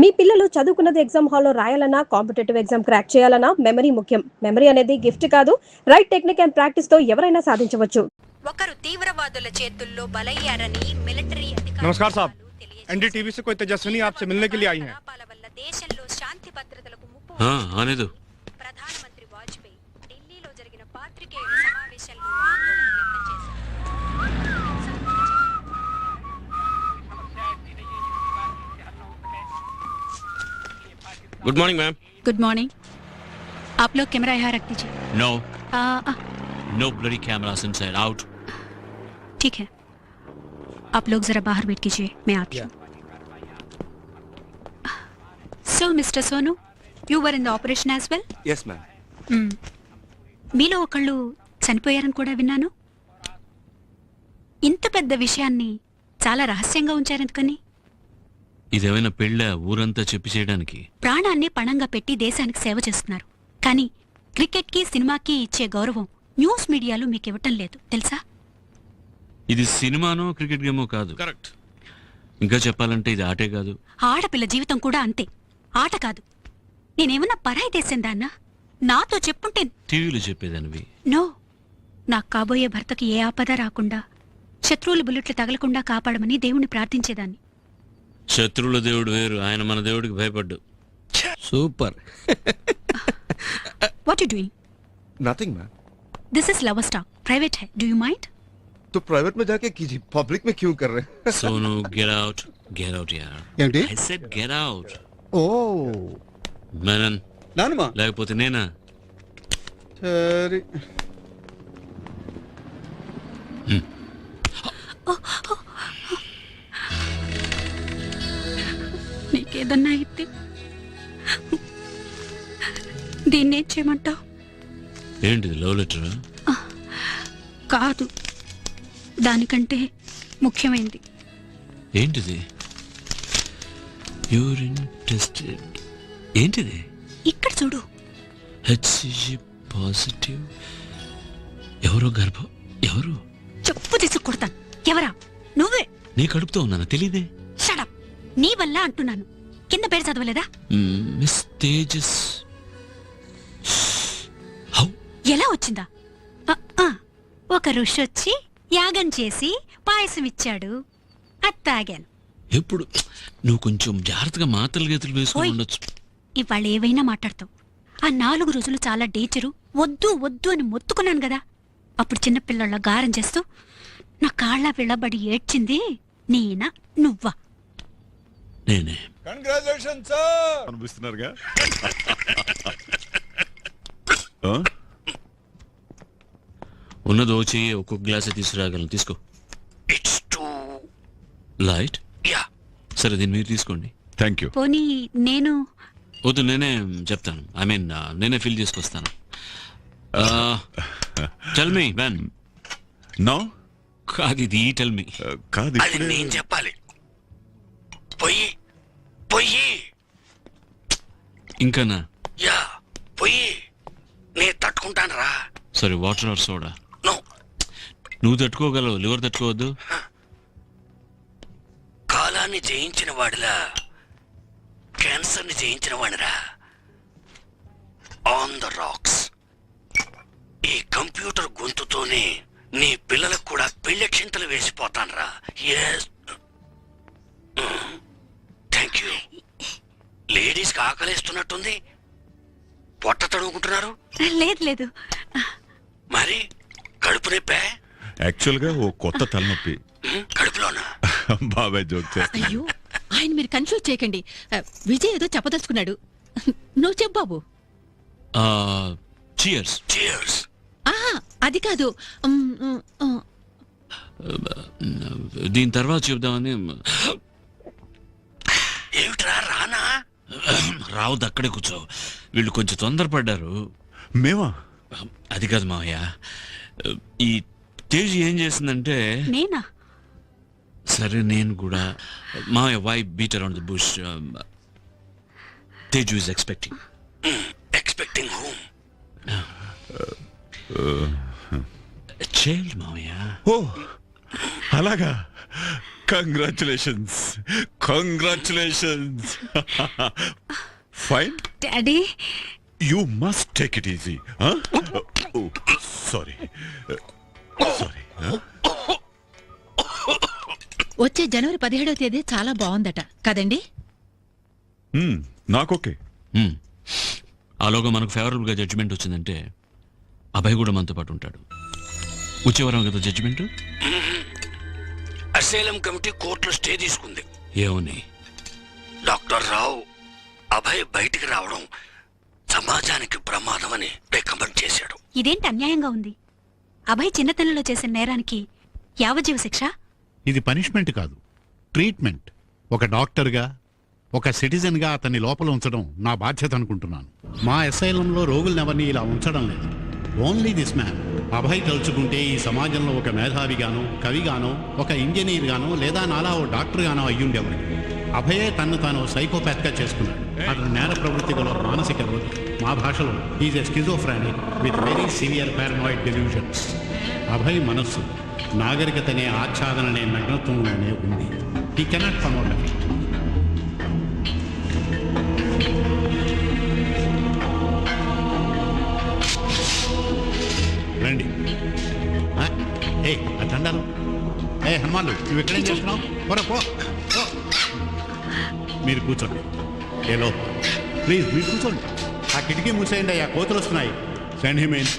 మీ పిల్లలు చదువుకున్నది ఎగ్జామ్ హాల్లో రాయాలన్నా కాంపిటేటివ్ ఎగ్జామ్ క్రాక్ చేయాలన్నా మెమరీ ముఖ్యం. మెమరీ అనేది గిఫ్ట్ కాదు, రైట్ టెక్నిక్ అండ్ ప్రాక్టీస్ తో ఎవరైనా సాధించవచ్చు. ఒకరు తీవ్రవాదుల చేతుల్లో బలయ్యారని మిలిటరీ అధికారులు नमस्कार साहब, एनडीटीवी से कोई तेजस्विनी आपसे मिलने के लिए आई हैं। దేశంలో శాంతి భద్రతలకు ముప్పు हाँ आने दो। ప్రధానమంత్రి వాజ్పేయి ఢిల్లీలో జరిగిన పాత్రికేయుల సమావేశంలో ఆందోళన వ్యక్తం చేశారు. Good morning ma'am. Good morning. आप लोग कैमरा यहाँ रख दीजिए। No ah, no bloody cameras inside out. ठीक है, आप लोग जरा बाहर वेट कीजिए, मैं आती हूँ। So, Mr. Sonu, you were in the operation as well? Yes ma'am. మీలో ఒకళ్ళు చనిపోయారని కూడా విన్నాను. ఇంత పెద్ద విషయాన్ని చాలా రహస్యంగా ఉంచారెందుకని? ఇదేమైనా పెళ్ళ ఊరంతా చెప్పి చేయడానికి? ప్రాణాన్ని పణంగా పెట్టి దేశానికి సేవ చేస్తున్నారు, కానీ క్రికెట్కి సినిమాకి ఇచ్చే గౌరవం న్యూస్ మీడియాలో మీకు ఇవ్వటం లేదు, తెలుసా? ఇది సినిమానో క్రికెట్ గేమో కాదు. కరెక్ట్. ఇంకా చెప్పాలంటే ఇది ఆటే కాదు. ఆడపిల్ల జీవితం కూడా అంతే, ఆట కాదు. నేనేమన్నా పరాయి దేశం దాన్నా? నాతో చెప్పుంటే. టీవీలో చెప్పేదానివి. నో, నాకు కాబోయే భర్తకి ఏ ఆపద రాకుండా, శత్రువుల బుల్లెట్లు తగలకుండా కాపాడమని దేవుణ్ణి ప్రార్థించేదాన్ని. శత్రువుల దేవుడు వేరు, ఆయన మన దేవుడికి భయపడ్డు. Super. What you doing? Nothing ma'am. This is lovers talk, private है, डू यू माइंड? तो प्राइवेट में जाके कीजिए, पब्लिक में क्यों कर रहे हैं? Sonu get out, get out यार। ఏంటి? I said get out. ఓ మేనన్ నానమ్మా లేకపోతే నేనా? సరే నీకేదన్నా అయితే దీన్నేం చేయమంటావు? ఏంటిది, లవ్ లెటరా? కాదు, దానికంటే ముఖ్యమైనది. ఏంటిది? Urine tested. ఏంటిది? ఇక్కడ చూడు. HCG positive. ఎవరో గర్భం. ఎవరు? చెప్పు తీసి కొడతాను. ఎవరా? నువ్వే. నీ కడుపుతో ఉన్నానా? తెలీదే. షడప్. నీ వల్ల అంటున్నాను. కింద పేరు చదవలేదా? మిస్ తేజస్. హౌ? ఎలా వచ్చిందా? ఒక ఋషి వచ్చి యాగం చేసి పాయసం ఇచ్చాడు, అది తాగాను. ఎప్పుడు? నువ్వు కొంచెం జాగ్రత్తగా మాత్రలు గీతలు వేసుకుని ఉండొచ్చు. ఇవాళ ఏవైనా మాట్లాడతావు. ఆ 4 రోజులు చాలా డేంజరు, వద్దు వద్దు అని మొత్తుకున్నాను కదా. అప్పుడు చిన్నపిల్లల గారం చేస్తూ నా కాళ్ళ వెళ్ళబడి ఏడ్చింది నేనా నువ్వా? నేనే. కంగ్రాచులేషన్ సార్ అనిపిస్తున్నారుగా. ఉన్నది ఓ చెయ్యి ఒక్కొక్క గ్లాస్ తీసుకురాగలను. తీసుకో. It's two light. యా సరే, దీన్ని మీరు తీసుకోండి. Thank you. పోనీ నేను వద్దు, నేనే చెప్తాను. ఐ మీన్ నేనే ఫిల్ చేసుకొస్తాను. Tell me when. నో కాదు, ఇది టెల్ మీ కాదు, నేను చెప్పాలి. పొయ్యి పొయ్యి ఇంకానా? యా పోయి నేను తట్టుకుంటాను రా. సరే, వాటర్ ఆర్ సోడా? నో. నువ్వు తట్టుకోగలవు, లివర్ తట్టుకోవద్దు. కాలాన్ని జయించిన వాడిలా క్యాన్సర్ని జయించిన వాడిరా. On the rocks. ఈ కంప్యూటర్ గొంతుతోనే నీ పిల్లలకు కూడా పెళ్ళక్షింతలు వేసిపోతాను రా. Yes, thank you. లేడీస్కి ఆకలిస్తున్నట్టుంది, పొట్ట తడుముకుంటున్నారు. లేదు లేదు. మరి కడుపు నొప్పే? యాక్చువల్గా ఓ కొత్త తలనొప్పి. కడుపులోనా? బాబాయ్ జోక్ చేస్తా. అయ్యో, ఆయన మీరు కన్ఫ్యూజ్ చేయకండి. విజయ్ ఏదో చెప్పదలుచుకున్నాడు. నువ్వు చెప్పు బాబు. చియర్స్. Cheers. అది కాదు. దీని తర్వాత చెప్దామని. ఏమిట్రా రానా? రావద్దు, అక్కడే కూర్చో. వీళ్ళు కొంచెం తొందరపడ్డారు. మేమా? అది కాదు మావయ్య, ఈ తేజ్ ఏం చేసిందంటే. నేనా? సరే నేను కూడా. మావయ్య, why beat around the bush? Teju is expecting. Expecting home. Child మావయ్య. ఓ అలాగా. Congratulations congratulations fine daddy you must take it easy sorry sorry వచ్చే జనవరి 17వ తేదీ చాలా బాగుందట కదండి? నాకోకే. ఆలోగా మనకు ఫేవరబుల్గా జడ్జిమెంట్ వచ్చిందంటే అభయ్ కూడా మనతో పాటు ఉంటాడు. వచ్చేవారం కదా జడ్జిమెంట్. అసేలం కమిటీ కోర్టులో స్టే తీసుకుంది. ఏమని? డాక్టర్ రావు అభయ్ బయటికి రావడం సమాజానికి ప్రమాదం అని రికమెండ్ చేశాడు. ఇదేంటి అన్యాయంగా ఉంది? అభయ్ చిన్నతనంలో చేసిన నేరానికి యావజ్జీవ శిక్ష. ఇది పనిష్మెంట్ కాదు, ట్రీట్మెంట్. ఒక డాక్టర్గా, ఒక సిటిజన్గా అతన్ని లోపల ఉంచడం నా బాధ్యత అనుకుంటున్నాను. మా అసైలంలో రోగులనెవరిని ఇలా ఉంచడం లేదు. Only this man. అభయ్ తలుచుకుంటే ఈ సమాజంలో ఒక మేధావిగానో, కవిగానో, ఒక ఇంజనీర్గానో లేదా నాలా ఓ డాక్టర్గానో అయ్యుండేవాడు. అభయే తన్ను తాను సైకోపాత్గా చేసుకున్నాడు. అతను నేర ప్రవృత్తి గల మానసిక రోగి. మా భాషలో is a schizophrenic with very severe paranoid delusions. Abhay మనస్సు నాగరికతనే ఆచ్ఛాదననే నగ్నత్వంలోనే ఉంది. He cannot come out of it. రండి. ఏ అటండాలు, ఏ హనుమాన్లు, నువ్వు ఎక్కడేం చేస్తున్నావు? పోరా పో. మీరు కూర్చోండి. ఏలో ప్లీజ్ మీరు కూర్చోండి. ఆ కిటికీ మూసేయండి, ఆ కోతులు వస్తున్నాయి. Send him in.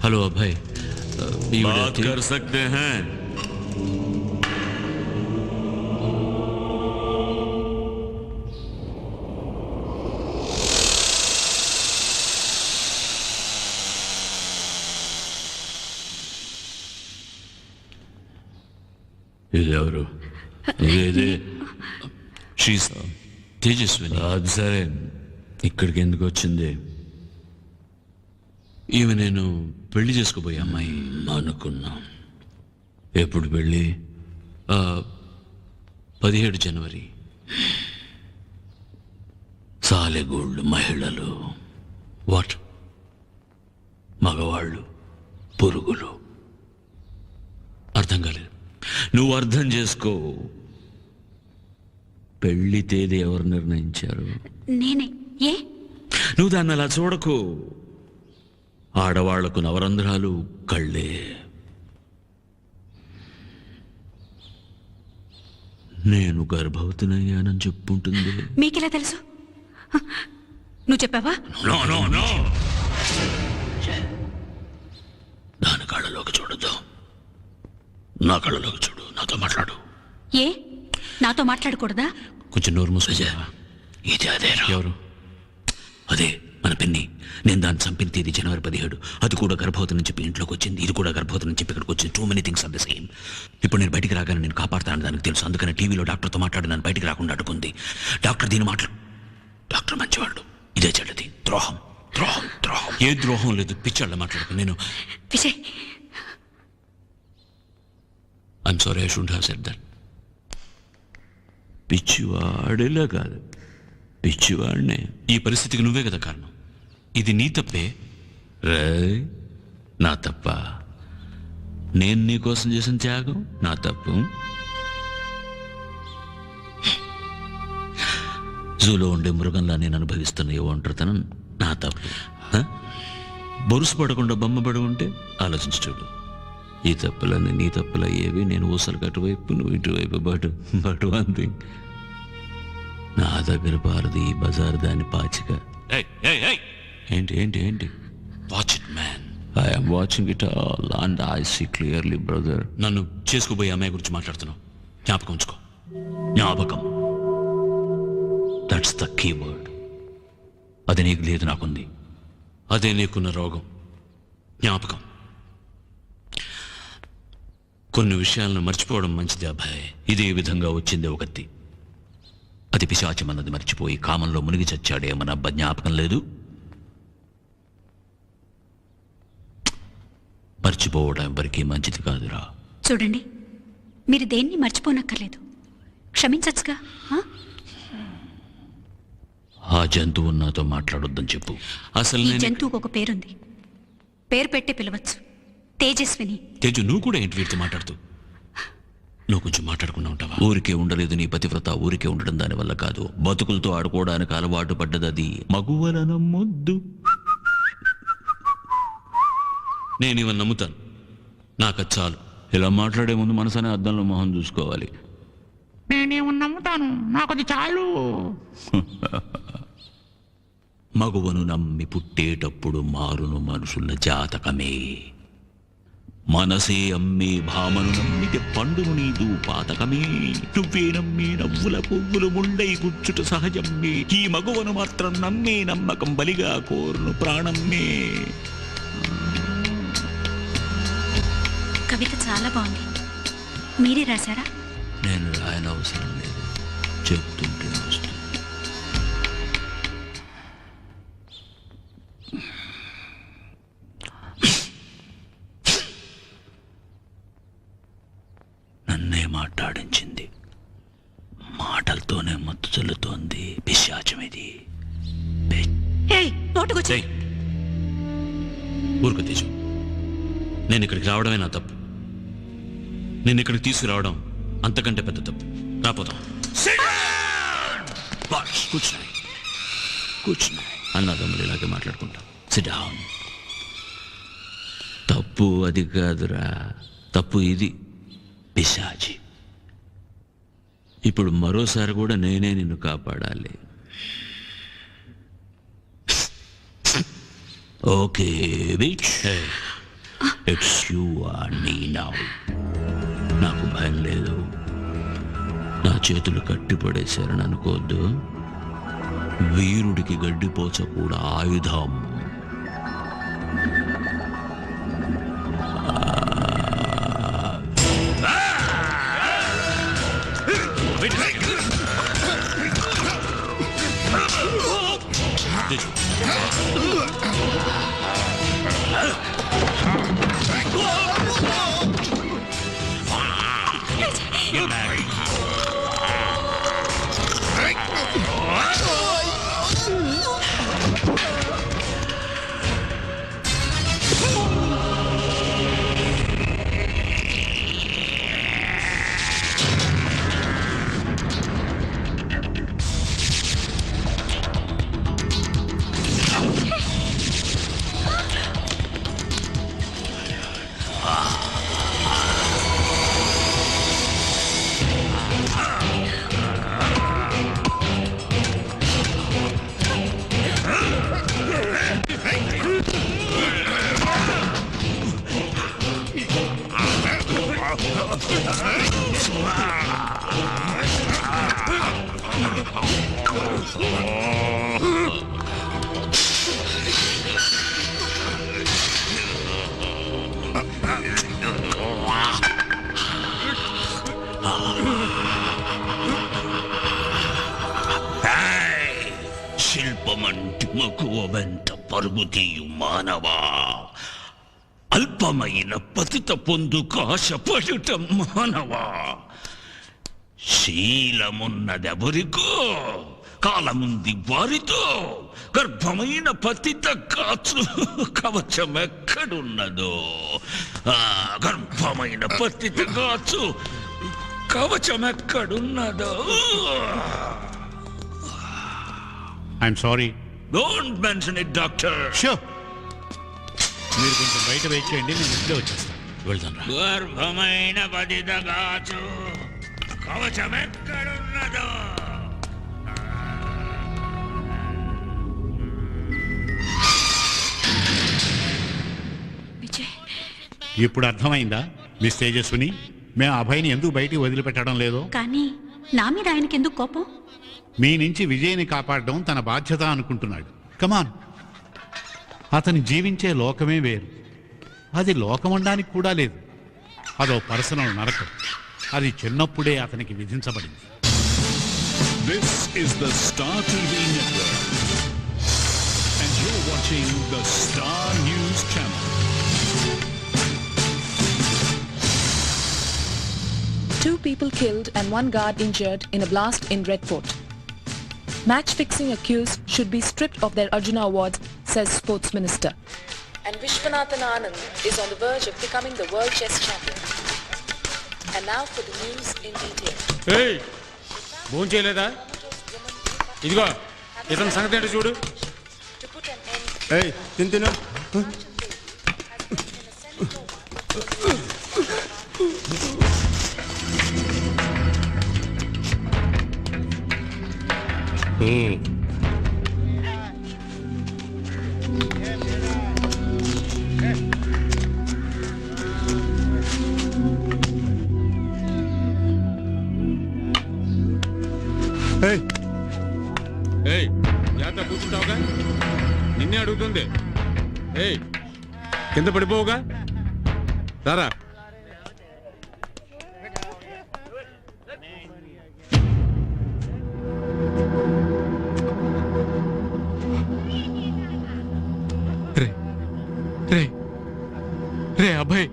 हेलो अभय, बात कर सकते हैं? ఇదెవరు? ఇదే షీస్ తేజస్విని. అది సరే, ఇక్కడికి ఎందుకు వచ్చింది? ఈమె నేను పెళ్లి చేసుకోబోయే అమ్మాయి అనుకున్నా. ఎప్పుడు పెళ్ళి? 17 జనవరి. సాలెగూళ్ళు మహిళలు, వాట్ మగవాళ్ళు పురుగులు. అర్థం కాలేదు. నువ్వు అర్థం చేసుకో. పెళ్లి తేదీ ఎవరు నిర్ణయించారు? నేనే. ఏ? నువ్వు దాన్ని అలా చూడకు. ఆడవాళ్లకు నవరంధ్రాలు కళ్ళే. నేను గర్భవతినయ్యానని చెప్పుంటుంది. మీకెలా తెలుసు? నువ్వు చెప్పావా? నో నో నో, దాని కళ్ళలోకి చూడద్దు. నా కళ్ళలోకి చూడు, నాతో మాట్లాడు. ఏ? నాతో మాట్లాడకూడదా? కొంచెం నోరు మూసుకురా. ఇది అదే. ఎవరు? అదే మన పిన్ని. నేను దాన్ని చంపిన తేదీ జనవరి 17. అది కూడా గర్భవతి నుంచి చెప్పి ఇంట్లోకి వచ్చింది. ఇది కూడా గర్భవతి నుంచి చెప్పి ఇక్కడికి వచ్చింది. Too many things are the same. ఇప్పుడు నేను బయటికి రాగానే నేను కాపాడుతానని దానికి తెలుసు. అందుకని టీవీలో డాక్టర్తో మాట్లాడి నన్ను బయటికి రాకుండా అడ్డుకుంది. డాక్టర్ దీని మాట్లాడు. డాక్టర్ మంచివాళ్ళు, ఇదే చెడ్డది. ద్రోహం ద్రోహం ద్రోహం. ఏ ద్రోహం లేదు, పిచ్చాళ్ళ మాట్లాడుకు. నేను Vijay, I'm sorry, I should have said that. పిచ్చివాడేలా కాదు, పిచ్చివాడినే. ఈ పరిస్థితికి నువ్వే కదా కారణం. ఇది నీ తప్పే. రే, నా తప్ప? నేను నీ కోసం చేసిన త్యాగం నా తప్పు. జూలో ఉండే మృగంలా నేను అనుభవిస్తున్న ఏ ఒంటరితనం నా తప్పు. బొరుసు పడకుండా బొమ్మ పడి ఉంటే ఆలోచించి చూడు. ఈ తప్పులన్నీ నీ తప్పులు అయ్యేవి. నేను ఊసలు అటువైపు, నువ్వు ఇటువైపు. బట్ వన్ థింగ్, నా దగ్గర పారది ఈ బజార్ దాని పాచిక. ఏంటి ఏంటి ఏంటి? Watch it man. I'm watching it all and I see clearly brother. నన్ను చేసుకోబోయే అమ్మాయి గురించి మాట్లాడుతున్నావు. జ్ఞాపకం ఉంచుకో. జ్ఞాపకం, దట్స్ ద కీవర్డ్. అది నీకు లేదు, నాకుంది. అదే నీకున్న రోగం, జ్ఞాపకం. కొన్ని విషయాలను మర్చిపోవడం మంచిది అబ్బాయి. ఇదే విధంగా వచ్చింది ఒకటి. అది పిశాచమన్నది మర్చిపోయి కామంలో మునిగి చచ్చాడేమన్న అబ్బ జ్ఞాపకం లేదు. మర్చిపోవడం ఎవరికీ మంచిది కాదురా. చూడండి, మీరు దేన్ని మర్చిపోనక్కర్లేదు, క్షమించచ్చుగా. ఆ జంతువు నాతో మాట్లాడొద్దని చెప్పు. అసలు ఈ జంతువుకు ఒక పేరుంది, పేరు పెట్టే పిలవచ్చు, తేజస్విని. తేజు, నువ్వు కూడా ఏంటి వీటితో మాట్లాడుతూ? నువ్వు కొంచెం మాట్లాడకుండా ఉంటావా? ఊరికే ఉండలేదు నీ పతివ్రత. ఊరికే ఉండడం దాని వల్ల కాదు, బతుకులతో ఆడుకోవడానికి అలవాటు పడ్డది అది. మగువలను ముద్దు. నేను ఇవన్నీ నమ్ముతాను, నాకు చాలు. ఇలా మాట్లాడే ముందు మనసనే అద్దంలో మొహం చూసుకోవాలి. నేనేమో నమ్ముతాను, నాకు అది చాలు. మగువను నమ్మి పుట్టేటప్పుడు మారును మనుషుల జాతకమే. మనసే అమ్మే భామను నమ్మితే పండును నీదు పాతకమే. నువ్వే నమ్మే నవ్వుల పువ్వులు ముండై గుచ్చుట సహజమ్మే. ఈ మగువను మాత్రం నమ్మే నమ్మకం బలిగా కోరును ప్రాణమ్మే. కవిత చాలా బాగుంది, మీరే రాశారా? నేను రాయనవసరం లేదు, చెప్తుంటే వస్తుంది. నన్నే మాట్లాడించింది, మాటలతోనే మత్తు చల్లుతోంది. పిశాచం ఇది. నోటుకొచ్చి ఊరుకు తేజు, నేను ఇక్కడికి రావడమే నా తప్పు. నేను ఇక్కడికి తీసుకురావడం అంతకంటే పెద్ద తప్పు. రాపోతాం. కూర్చున్నాయి కూర్చున్నాయి అన్నదమ్ములు ఇలాగే మాట్లాడుకుంటాం. SIT down. తప్పు అది కాదురా, తప్పు ఇది. పిశాచి. ఇప్పుడు మరోసారి కూడా నేనే నిన్ను కాపాడాలి. Okay which it's you are me now. నాకు భయం లేదు. నా చేతులు కట్టిపడేశారని అనుకోవద్దు. వీరుడికి గడ్డిపోచ కూడా ఆయుధం. శిల్పమంటి మకువ వెంట పరుగుతీయు మానవా. అల్పమైన పతిత పొందు కాశపడుట మానవా. శీలమున్నదెవరికో కాలముంది వారితో. గర్భమైన పతిత కాచు కవచమెక్కడున్నదో. గర్భమైన పతిత కాచు కవచమెక్కడున్నదో. I'm sorry. Don't mention it doctor. Sure, మీరు కొంచెం బయట వెయిట్ చేయండి, నేను ఇప్పుడే వచ్చేస్తాను. వెళ్దాం. గర్భమైన పతిత కాచు కవచమెక్కడున్నదో. ఇప్పుడు అర్థమైందా మిస్ తేజస్విని మేము అభయ్ని ఎందుకు బయటికి వదిలిపెట్టడం లేదో? కానీ నా మీద ఆయనకి ఎందుకు కోపం? మీ నుంచి విజయ్ని కాపాడడం తన బాధ్యత అనుకుంటున్నాడు. కమాన్, అతని జీవించే లోకమే వేరు. అది లోకమండానికి కూడా లేదు. అదో పర్సనల్ నరకం. అది చిన్నప్పుడే అతనికి విధించబడింది. This is the Star TV network. And you're watching the Star News channel. 2 people killed and 1 guard injured in a blast in Red Fort. Match-fixing accused should be stripped of their Arjuna awards, says Sports Minister. And Vishwanathan Anand is on the verge of becoming the world chess champion. And now for the news in detail. Hey! భోజనం చేయలేదా? ఇదిగో ఇతని సంగతి ఏంటో చూడు. తిను జాగ్రత్త కూర్చుంటావుగా, నిన్నే అడుగుతుంది. కింద పడిపోవుగా, రారా. రే అభయ్,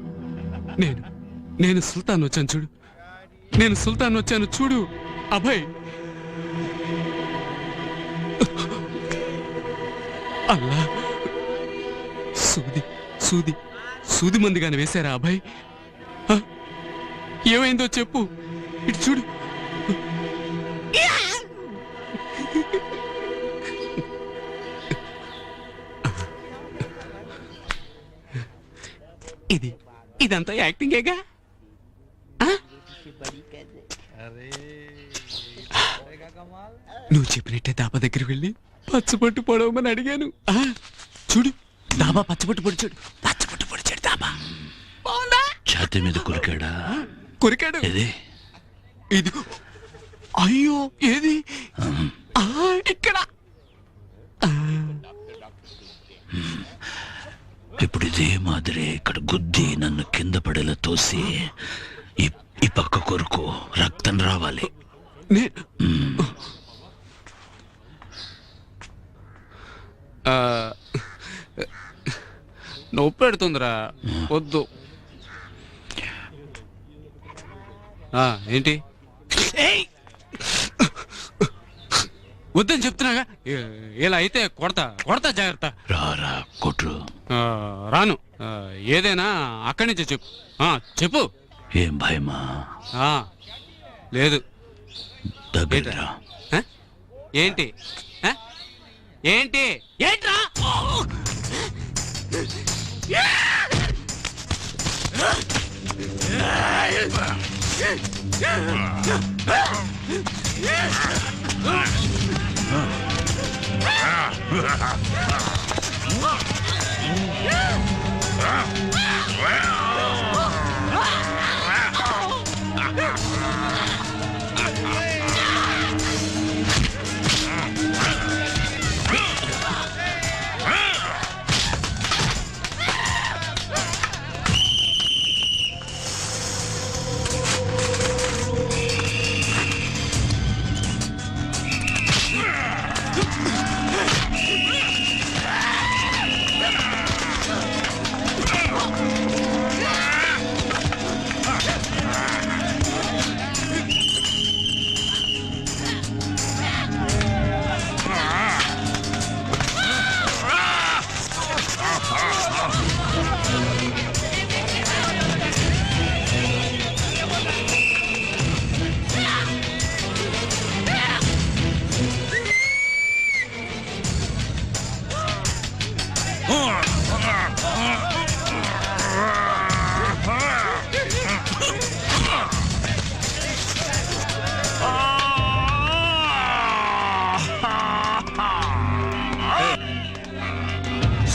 నేను సుల్తాన్ వచ్చాను చూడు. నేను సుల్తాన్ వచ్చాను చూడు అభయ్. అల్లా, సూది మందిగానే వేశారా అభయ్? ఏమైందో చెప్పు, ఇటు చూడు. ఇదంతా యాక్టింగేగా? నువ్వు చెప్పినట్టే దాబా దగ్గర వెళ్ళి పచ్చబొట్టు పొడవమని అడిగాను. చూడు, దాబా పచ్చబొట్టు పొడిచాడు. పచ్చబొట్టు పొడిచాడు దాబా. ఛాతీ మీద కొరికాడా? కొరికాడు. ఇది అయ్యో, ఏది ఇక్కడ. ఇప్పుడు ఇదే మాదిరే ఇక్కడ గుద్ది నన్ను కింద పడేలా తోసి ఈ పక్క కొరకు రక్తం రావాలి. నొప్పి పెడుతుందిరా, వద్దు. ఏంటి వద్దని చెప్తున్నాగా. ఇలా అయితే కొడతా జాగ్రత్త. రారా కొట్టు. రాను. ఏదైనా అక్కడి నుంచే చెప్పు. చెప్పు. ఏం భయమా? లేదు. దగ్గర ఏంటి ఏంటి ఏంట్రా?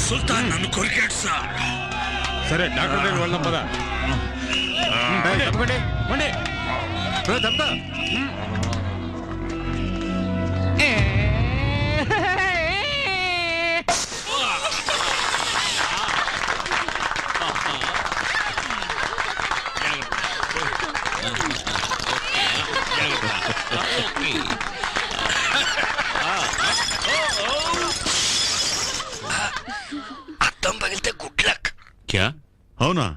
సుల్తాన్ నన్ను కొరికాడు సార్. సరే డాక్టర్ దగ్గర వెళ్దాం పదా. తప్పకండి పోండి. తప్ప అద్దం పగిలితే గుడ్ లక్. క్యా? అవునా?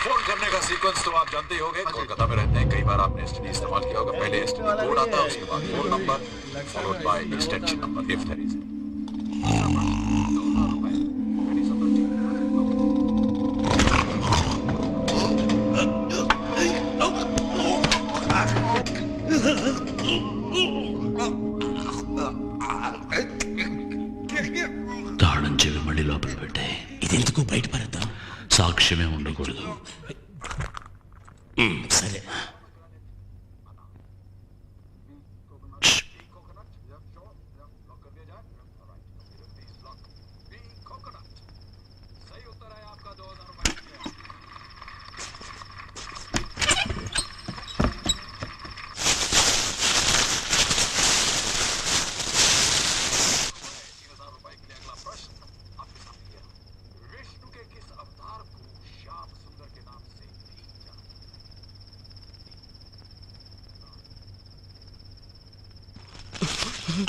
फोन करने का सीक्वेंस तो आप जानते ही होंगे. कोलकाता में रहते हैं, कई बार आपने एसटीडी इस्तेमाल किया होगा. पहले एसटीडी कोड आता है, उसके बाद phone number followed by extension number if there is. తాళం చెవి మళ్ళీ లోపల పెట్టాయి. ఇదెందుకు బయట పడద్దాం? సాక్ష్యమే ఉండకూడదు. సరే.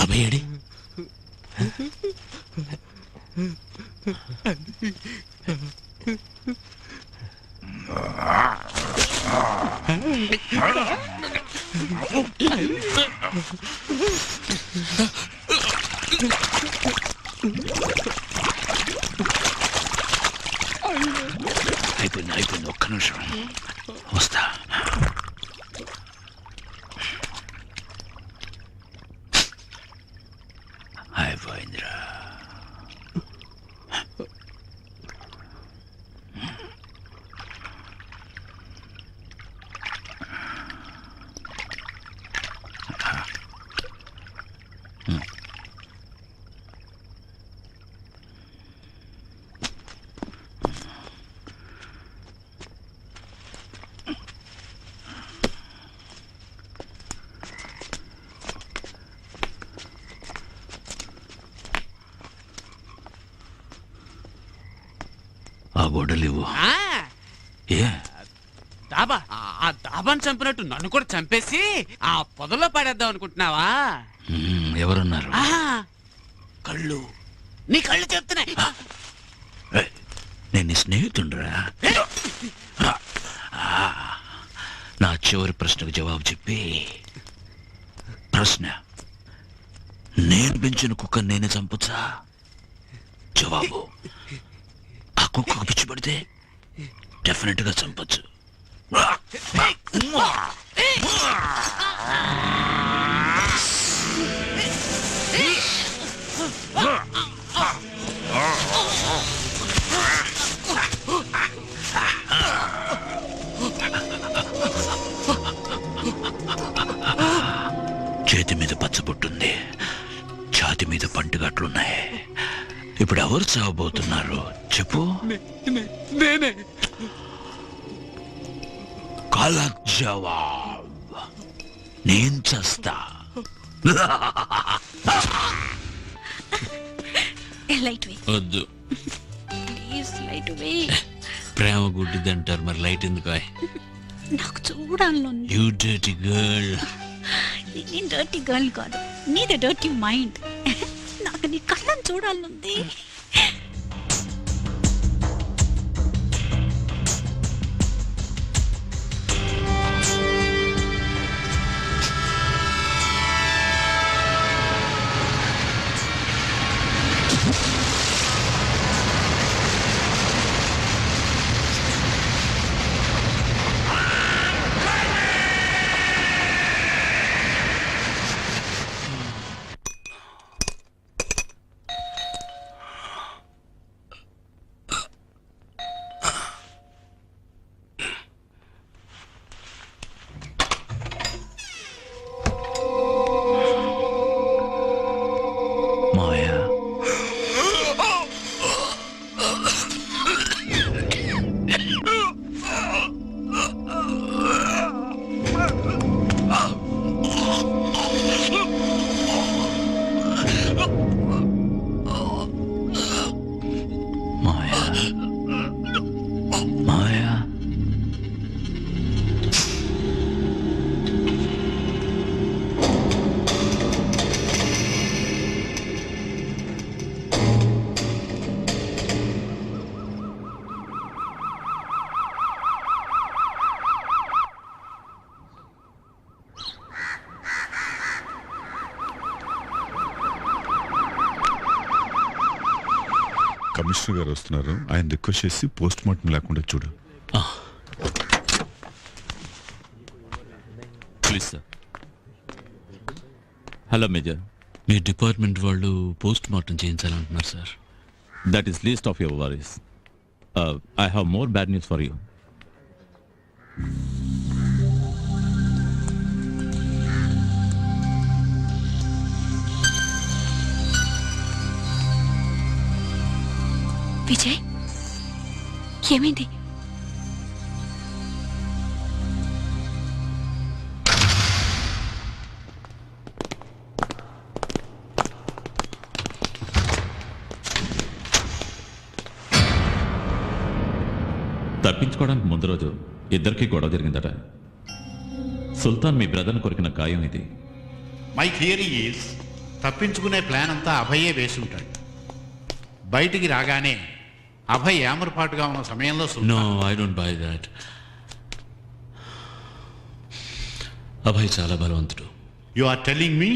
అభయడి అయిపోయింది. ఒక్క నిమిషం వస్తా. అయిపోయిందిరా. ఆ గొడ్డలివ్వు. ఏ డాబా? ఆ డాబాను చంపినట్టు నన్ను కూడా చంపేసి ఆ పొదలో పడేద్దాం అనుకుంటున్నావా? ఎవరున్నారు? కళ్ళు. నీ కళ్ళు చెప్తున్నాయి. నేను నీ స్నేహితుడురా. నా చివరి ప్రశ్నకు జవాబు చెప్పి. ప్రశ్న: నేను పెంచిన కుక్క నేనే చంపొచ్చా? జవాబు: ఆ కుక్కకు పిచ్చి పడితే డెఫినెట్ గా చంపొచ్చు. చేతి మీద పచ్చబొట్టుంది, ఛాతి మీద పంటిగట్లున్నాయి. ఇప్పుడు ఎవరు చావబోతున్నారు చెప్పు? నేనే. గలత్ జవాబ్. నేను చేస్తా. Light way. వద్దు, ప్లీజ్ లైట్ వే. ప్రేమ గుడ్డిది అంటారు, మరి లైట్ ఎందుకు? నాకు చూడాలని. You dirty girl. నేను డర్టీ గర్ల్ కాదు, నీదే డర్టీ మైండ్. నాకు నీ కళ్ళని చూడాలనుంది. మినిస్టర్ గారు వస్తున్నారు, ఆయన రిక్వెస్ట్ చేసి పోస్ట్ మార్టం లేకుండా చూడు. Please sir. Hello major. మీ డిపార్ట్మెంట్ వాళ్ళు పోస్ట్ మార్టం చేయించాలంటున్నారు సార్. That is least of your worries. I have more bad news for you. Vijay, ఏమైంది? తప్పించుకోవడానికి ముందు రోజు ఇద్దరికీ గొడవ జరిగిందట. సుల్తాన్ మీ బ్రదర్ని కొరికిన గాయం ఇది. మై థియరీ ఈజ్ తప్పించుకునే ప్లాన్ అంతా అభయే వేసుంటాడు. బయటికి రాగానే అభయ్ ఏమరపాటుగా ఉన్న సమయంలో no, I don't buy that. Abhay చాలా బలవంతుడు. You are telling me?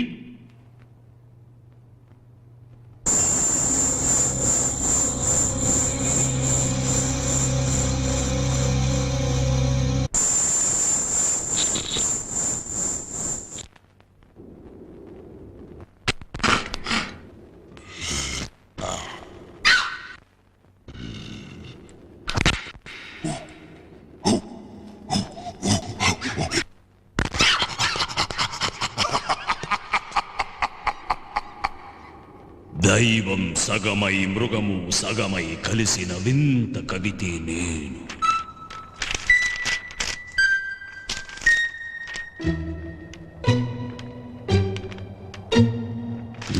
దైవం సగమై మృగము సగమై కలిసిన వింత కవితే నేను.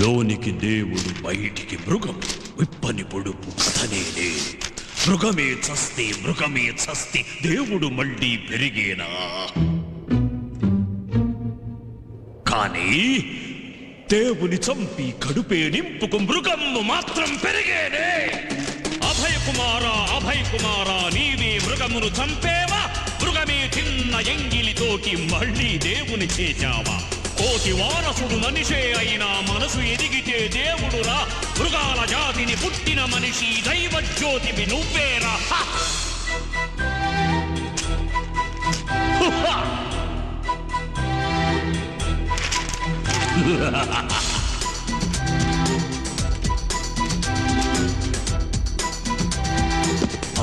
లోనికి దేవుడు, బయటికి మృగం, విప్పని పొడుపు కథనే నేను. మృగమే చస్తే మృగమే చస్తే దేవుడు మళ్ళీ పెరిగేనా? కానీ దేవుని చంపి కడుపే నింపుకు మృగమ్ము మాత్రం పెరిగేనే. అభయ్ కుమారా నీవే మృగమును చంపేవా? మృగమే తిన్న ఎంగిలితోటి మళ్ళీ దేవుని చేశావా? కోటి వారసుడు మనిషే అయినా మనసు ఎదిగితే దేవుడురా. మృగాల జాతిని పుట్టిన మనిషి దైవజ్యోతివి నువ్వేరా.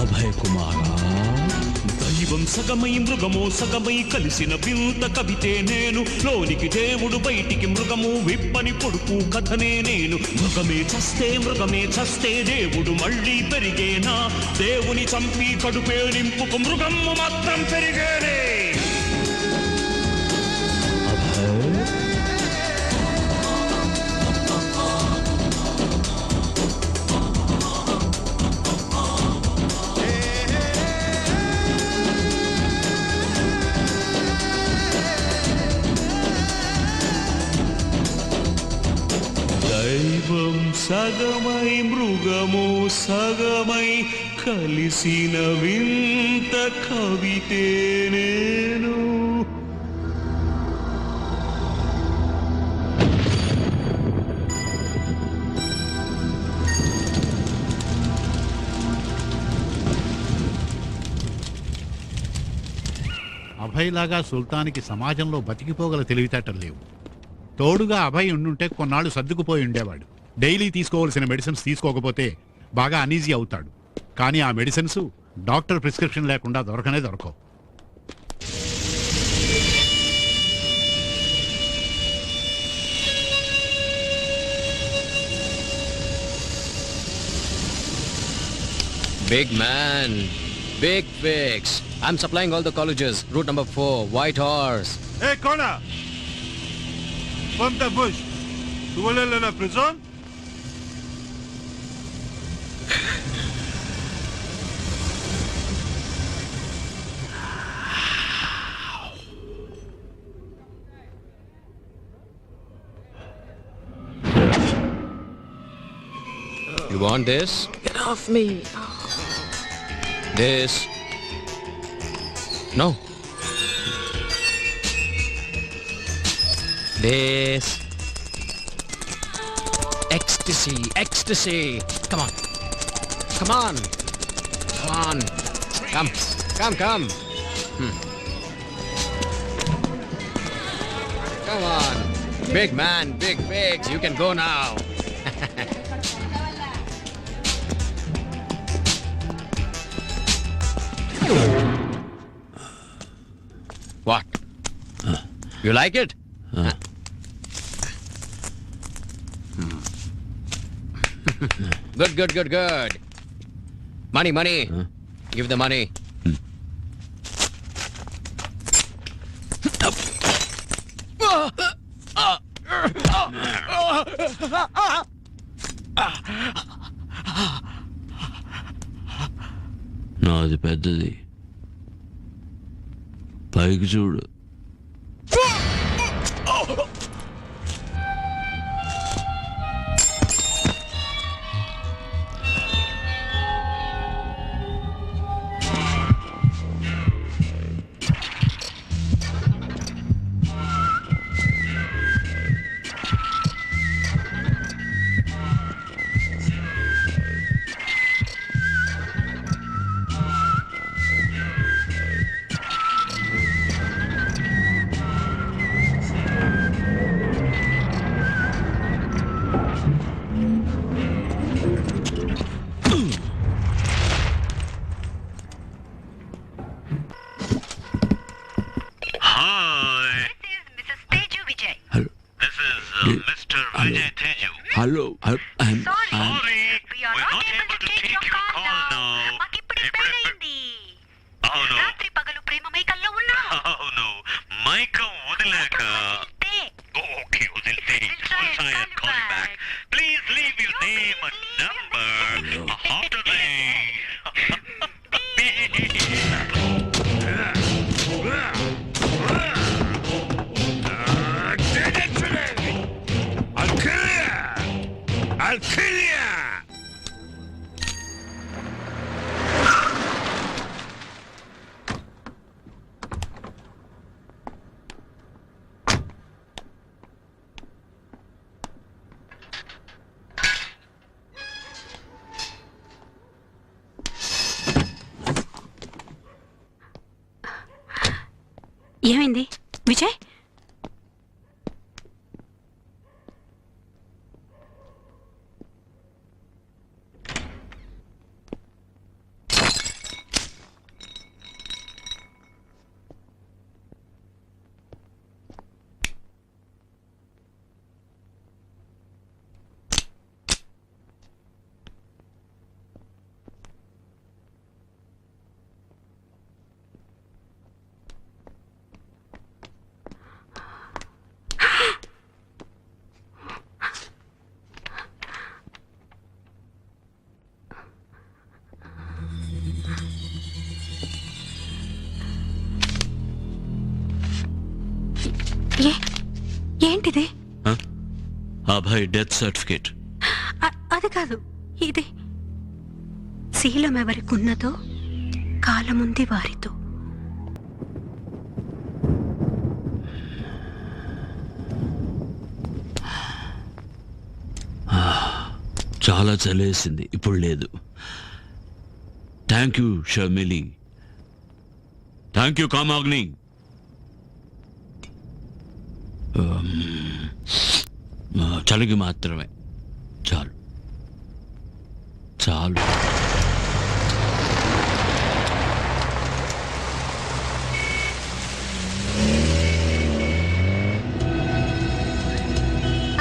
అభయ్ కుమారా, దైవం సగమై మృగము సగమై కలిసిన వింత కవితే నేను. లోనికి దేవుడు, బయటికి మృగము, విప్పని పొడుపు కథనే నేను. మృగమే చస్తే దేవుడు మళ్ళీ పెరిగేనా? దేవుని చంపి కడుపే నింపుకు మృగము మాత్రం పెరిగేనే. దైవం సగమై మృగము సగమై కలిసిన వింత కవితే నేను. అభయ్ లాగా సుల్తాన్కి సమాజంలో బతికిపోగల తెలివితేటలు లేవు. తోడుగా అభయ్ ఉండుంటే కొన్నాళ్ళు సర్దుకుపోయి ఉండేవాడు. డైలీ తీసుకోవాల్సిన మెడిసిన్స్ తీసుకోకపోతే బాగా అనీజీ అవుతాడు. కానీ ఆ మెడిసిన్స్ డాక్టర్ ప్రిస్క్రిప్షన్ లేకుండా దొరకనే దొరకవు. Big man, big fix. I'm supplying all the colleges. Route number 4, White Horse. Hey, Connor! Pump the bush. Tu voulais aller à la prison? You want this? Get off me. This. No. This. Ecstasy, ecstasy. Come on. Come on. Come on. Come. Come, come. Come on. Big man, big figs. You can go now. What? You like it? Good, good, good, good. Money, money. Give the money. నాది పెద్దది పైకి చూడు. Hello రాత్రి పగలు ప్రేమ మైకల్లో ఉన్నా. అవును, మైకం వదిలేక. Okay, వదిలితే call back. Please leave your name and number after I'll kill you! ఏమైంది విజయ్? ఏంటిది? Abhay death certificate. అది కాదు, ఇది శీలం ఎవరికున్నదో కాలముంది వారితో. చాలా చలేసింది, ఇప్పుడు లేదు. Thank you Sharmili. Thank you Kamagni. చలికి మాత్రమే చాలు చాలు.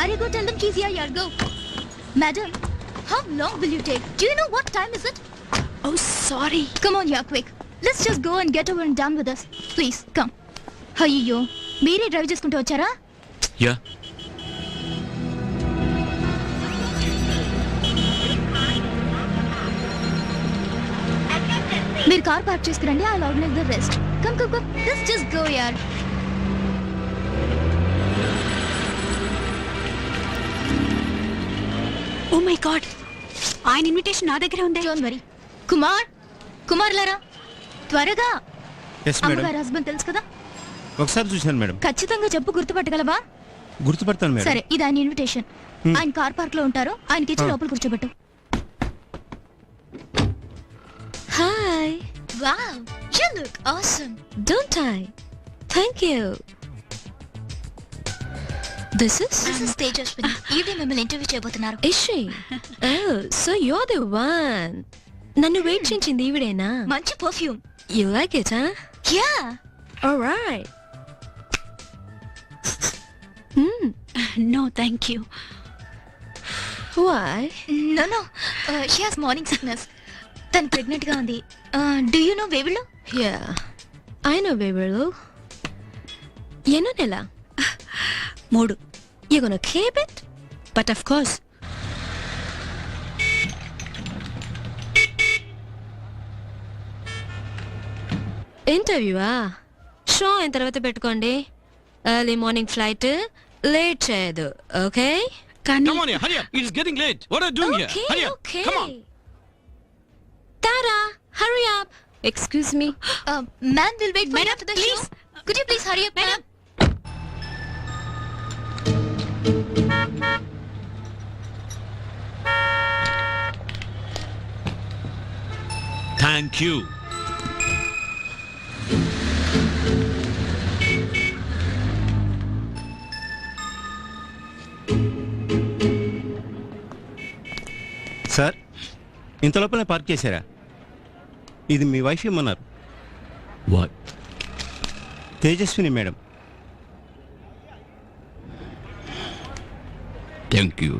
Are you go tell them she's here, yaar, go. Madam, how long will you take? Do you know what time is it? Oh, sorry. Come on, yeah, quick. Let's just go and get over and done with this. Please, come. అయ్యో, మీరే drive చేసుకుంటూ వచ్చారా? Yeah. మీరు car park చేసుకురండి. I'll organize the rest. Come, come, come. Let's just go, yaar. Oh my God, ఆయన invitation నా దగ్గరే ఉంది. Don't worry. కుమార్ లారా, త్వరగా. అమ్మగారి హస్బెండ్ తెలుసు కదా? ఒకసారి చూశాను మేడం. ఖచ్చితంగా చెప్పు, గుర్తుపట్టగలవా? గుర్తుపడతాను మేడం. సరే, ఇది ఆయన ఇన్విటేషన్. ఆయన కార్ పార్క్ లో ఉంటారు. ఆయనకి ఇచ్చి లోపల కూర్చోబెట్టు. Hi. Wow, you look awesome. Don't I? Thank you. This is Tejaswini. Evening మిమ్మల్ని ఇంటర్వ్యూ చేయబోతున్నారు. Is she? Oh, so you're the one. నన్ను వెయిట్ చేయించింది ఈవిడేనా? మంచి perfume. You like it, huh? Yeah. All right. No, thank you. Why? No. She has morning sickness. తను pregnant గా ఉంది. Do you know వేవిళ్ళు? Yeah. I know Beverly. ఎన్నో నెల? 3. You gonna keep it? But of course. ఇంటర్వ్యూవా? Show అయిన తర్వాత పెట్టుకోండి. Early morning flight, late చేయదు. ఓకే? కానీ Come on here, hurry up. It is getting late. What are you doing here? Hurry up. Okay. Come on. Tara, hurry up. Excuse me. Ma'am, we'll wait for you after the show. Could you please hurry up, ma'am? Thank you. Sir, ఇంత లోపలనే park చేశారా? ఇది మీ wife ఇమ్మన్నారు. What? Tejaswini madam. Thank you.